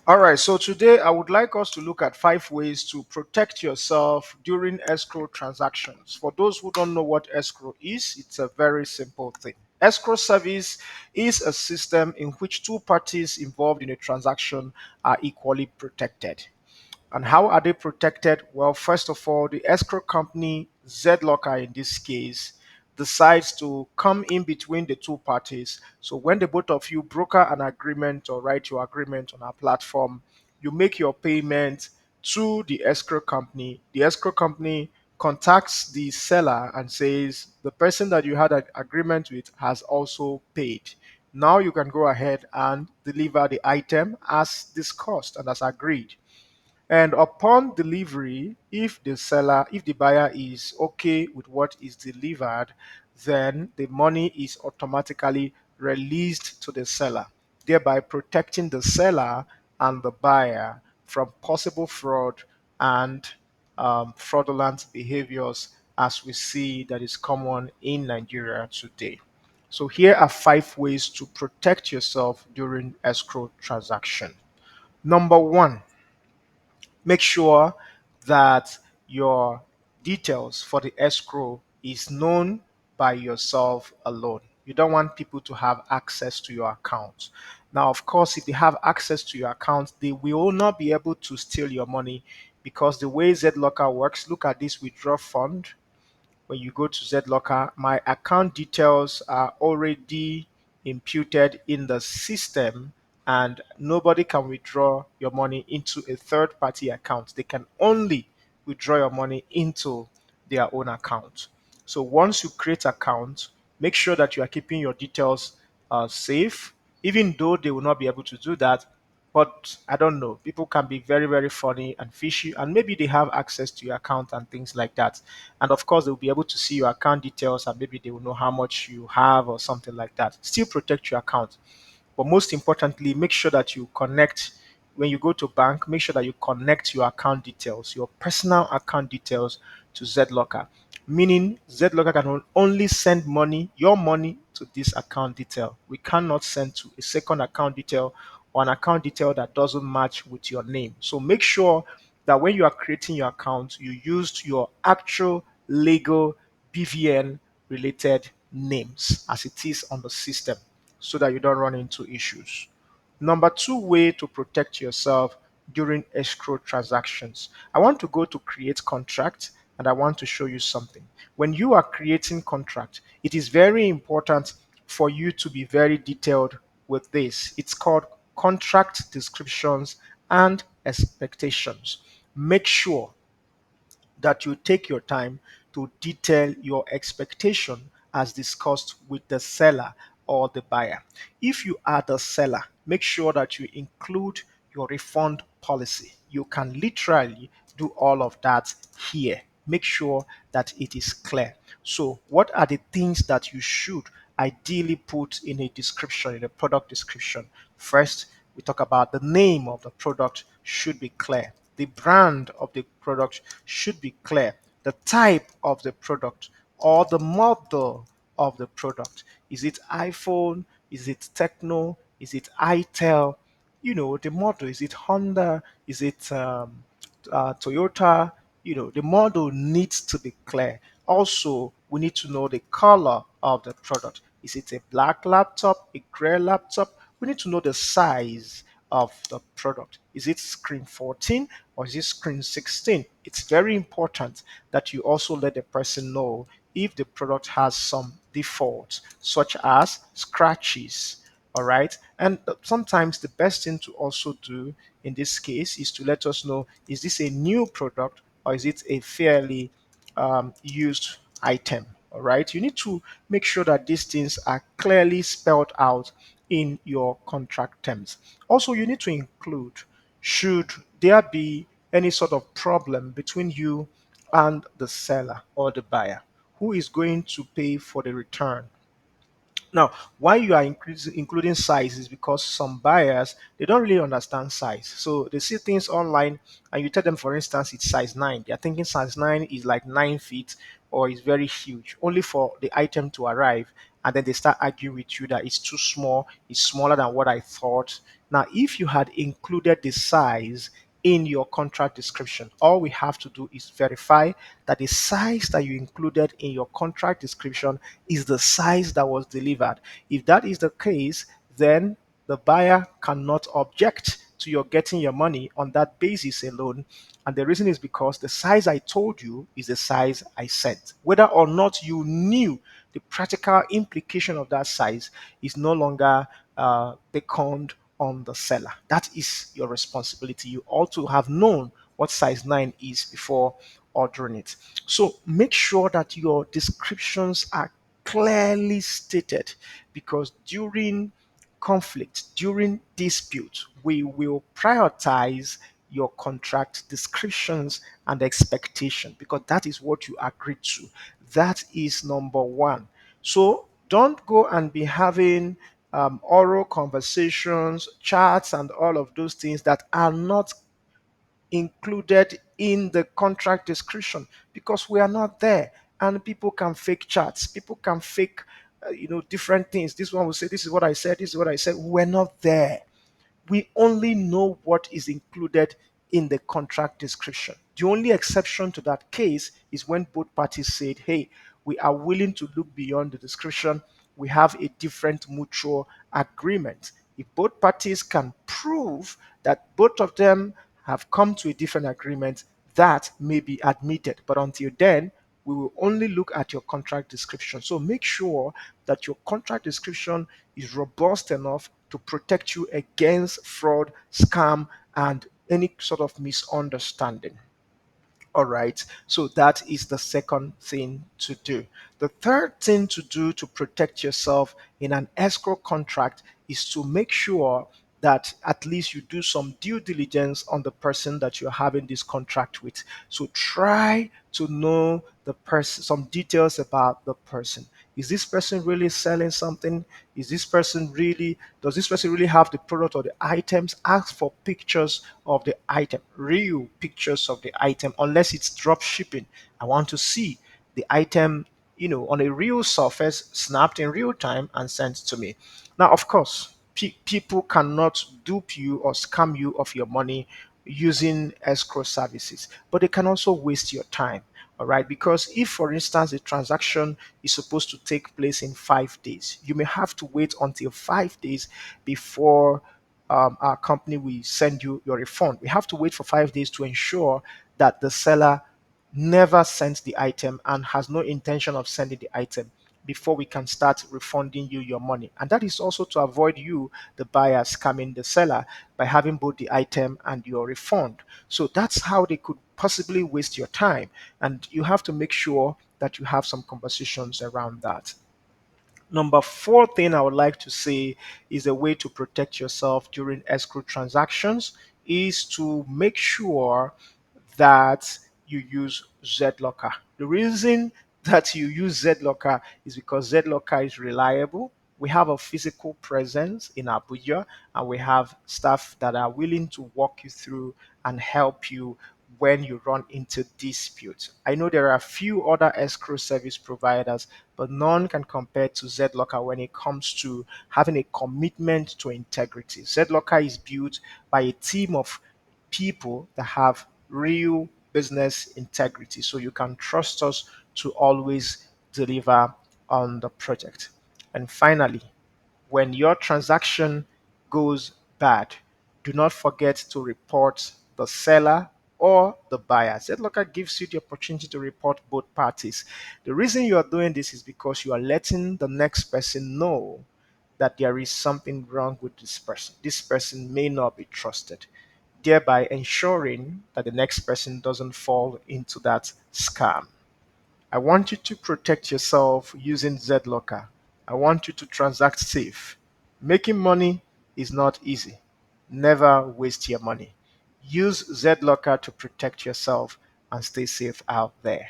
All right, so today I would like us to look at 5 ways to protect yourself during escrow transactions. For those who don't know what escrow is, it's a very simple thing. Escrow service is a system in which two parties involved in a transaction are equally protected. And how are they protected? Well, first of all, the escrow company, Zedlocker in this case, decides to come in between the two parties. So when the both of you broker an agreement or write your agreement on our platform, you make your payment to the escrow company. The escrow company contacts the seller and says the person that you had an agreement with has also paid. Now you can go ahead and deliver the item as discussed and as agreed. And upon delivery, if the buyer is okay with what is delivered, then the money is automatically released to the seller, thereby protecting the seller and the buyer from possible fraud and fraudulent behaviors as we see that is common in Nigeria today. So here are 5 ways to protect yourself during escrow transaction. Number one, make sure that your details for the escrow is known by yourself alone. You don't want people to have access to your account. Now, of course, if they have access to your account, they will not be able to steal your money because the way Zlocker works, look at this withdraw fund. When you go to Zlocker, my account details are already imputed in the system, and nobody can withdraw your money into a third party account. They can only withdraw your money into their own account. So once you create account, make sure that you are keeping your details safe, even though they will not be able to do that. But I don't know. People can be very, very funny and fishy, and maybe they have access to your account and things like that. And of course, they'll be able to see your account details, and maybe they will know how much you have or something like that. Still protect your account. But most importantly, make sure that you connect when you go to bank, make sure that you connect your account details, your personal account details to Zlocker. Meaning Zlocker can only send money, your money to this account detail. We cannot send to a second account detail or an account detail that doesn't match with your name. So make sure that when you are creating your account, you used your actual legal BVN related names as it is on the system so that you don't run into issues. Number two way to protect yourself during escrow transactions. I want to go to create contract and I want to show you something. When you are creating contract, it is very important for you to be very detailed with this. It's called contract descriptions and expectations. Make sure that you take your time to detail your expectation as discussed with the seller or the buyer. If you are the seller, make sure that you include your refund policy. You can literally do all of that here. Make sure that it is clear. So, what are the things that you should ideally put in a description, in a product description? First, we talk about the name of the product should be clear. The brand of the product should be clear. The type of the product or the model of the product. Is it iPhone? Is it Techno? Is it itel? The model. Is it Honda? Is it Toyota? The model needs to be clear. Also, we need to know the color of the product. Is it a black laptop, a gray laptop? We need to know the size of the product. Is it screen 14 or is it screen 16? It's very important that you also let the person know if the product has some defaults, such as scratches. All right. And sometimes the best thing to also do in this case is to let us know, is this a new product or is it a fairly used item? All right. You need to make sure that these things are clearly spelled out in your contract terms. Also, you need to include, should there be any sort of problem between you and the seller or the buyer, who is going to pay for the return? Now, why you are including size is because some buyers, they don't really understand size. So they see things online and you tell them, for instance, it's size 9. They're thinking size 9 is like 9 feet or is very huge, only for the item to arrive. And then they start arguing with you that it's too small, it's smaller than what I thought. Now, if you had included the size in your contract description, all we have to do is verify that the size that you included in your contract description is the size that was delivered. If that is the case, then the buyer cannot object to your getting your money on that basis alone. And the reason is because the size I told you is the size I sent. Whether or not you knew the practical implication of that size is no longer beckoned on the seller. That is your responsibility. You ought to have known what size 9 is before ordering it. So make sure that your descriptions are clearly stated, because during conflict, during dispute, we will prioritize your contract descriptions and expectation, because that is what you agreed to. That is number one. So don't go and be having oral conversations, chats, and all of those things that are not included in the contract description, because we are not there. And people can fake chats, people can fake different things. This one will say, this is what I said, this is what I said. We're not there. We only know what is included in the contract description. The only exception to that case is when both parties said, hey, we are willing to look beyond the description. We have a different mutual agreement. If both parties can prove that both of them have come to a different agreement, that may be admitted. But until then, we will only look at your contract description. So make sure that your contract description is robust enough to protect you against fraud, scam, and any sort of misunderstanding. All right. So that is the second thing to do. The third thing to do to protect yourself in an escrow contract is to make sure that at least you do some due diligence on the person that you're having this contract with. So try to know the person, some details about the person. Is this person really selling something? Does this person really have the product or the items? Ask for pictures of the item, real pictures of the item, unless it's drop shipping. I want to see the item, on a real surface, snapped in real time and sent to me. Now, of course, people cannot dupe you or scam you of your money using escrow services, but they can also waste your time. All right, because if, for instance, the transaction is supposed to take place in 5 days, you may have to wait until 5 days before our company will send you your refund. We have to wait for 5 days to ensure that the seller never sent the item and has no intention of sending the item before we can start refunding you your money. And that is also to avoid you, the buyer, scamming the seller by having both the item and your refund. So that's how they could possibly waste your time. And you have to make sure that you have some conversations around that. Number four thing I would like to say is a way to protect yourself during escrow transactions is to make sure that you use Zedlocker. The reason that you use Zedlocker is because Zedlocker is reliable. We have a physical presence in Abuja, and we have staff that are willing to walk you through and help you when you run into disputes. I know there are a few other escrow service providers, but none can compare to Zedlocker when it comes to having a commitment to integrity. Zedlocker is built by a team of people that have real business integrity. So you can trust us to always deliver on the project. And finally, when your transaction goes bad, do not forget to report the seller or the buyer. Zedlocker gives you the opportunity to report both parties. The reason you are doing this is because you are letting the next person know that there is something wrong with this person. This person may not be trusted, thereby ensuring that the next person doesn't fall into that scam. I want you to protect yourself using Zedlocker. I want you to transact safe. Making money is not easy. Never waste your money. Use Zedlocker to protect yourself and stay safe out there.